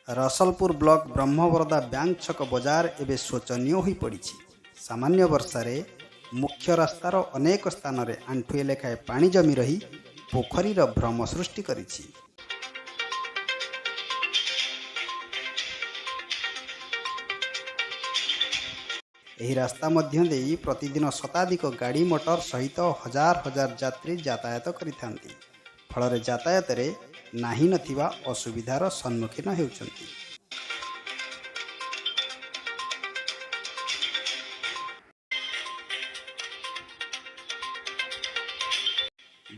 Rasalpur block ब्रह्मवरदा bank छक बजार एवं शोचनीय हो पड़ी। सामान्य वर्षार मुख्य रास्तार अनेक स्थान में आंठुए लेखाएं पानी जमी रही पोखरीर भ्रम सृष्टि करिछि। एही रास्ता मध्य देई प्रतिदिन शताधिक गाड़ी मोटर सहित हजार हजार यात्री यातायात करिथांती। फल यातायात रे नाही नथिबा असुविधार सम्मुखीन हेउछंती।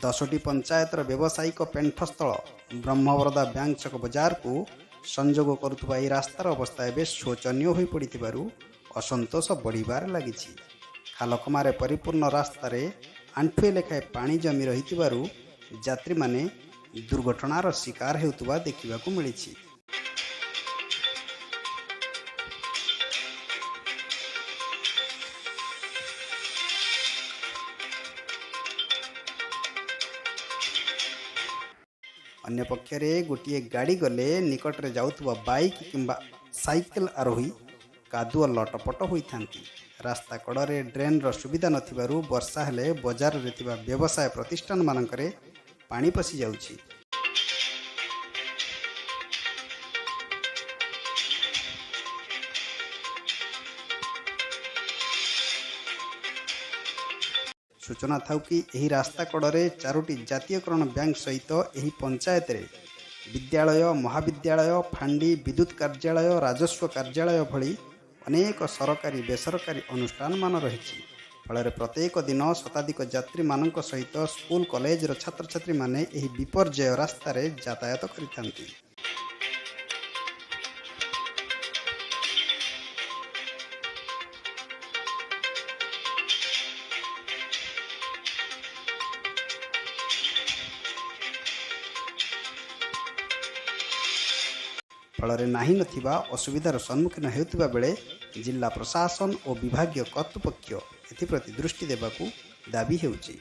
दशटी पंचायतर व्यावसायिक पेंठस्थल ब्रह्मवरदा बैंक छक बजार को संजोग करुवा यह रास्तार अवस्था एवं शोचनीय हो पड़ू असंतोष बढ़िबार लागिछि। खालकमारे परिपूर्ण रास्तार आंठुए लेखाएं पानी जमी रही यात्री माने दुर्घटनार शिकार हेउतबा देखिबाकू मिलिछि। अन्य पक्षरे गोटे गाड़ी गले निकटरे जाउतबा बाइक किंबा साइकेल आरोही कादुआ लटपट होइथांती। रास्ता कड़े ड्रेन सुविधा नथिबारु वर्षा हेले बजार रे थिबा व्यवसाय प्रतिष्ठान मानकरे पानी पसी जाउछि। सूचना था कि यही रास्ता कड़े चारोटी जातीयकरण बैंक सहित यही पंचायत रे विद्यालय महाविद्यालय फांडी विद्युत कार्यालय राजस्व कार्यालय भली अनेक सरकारी बेसरकारी अनुष्ठान मान रही। फल प्रत्येक दिन शताधिक यात्री मानक सहित स्कूल कॉलेजर छात्र छात्री माने यही विपर्यय रास्तार यातायात करिथांती। फल नाही नथिबा असुविधार सम्मुखीन हेउतिबा बेले जिला प्रशासन और विभागीय कर्तृपक्ष एथिप्रति दृष्टि देबाकू दाबी हेउछि।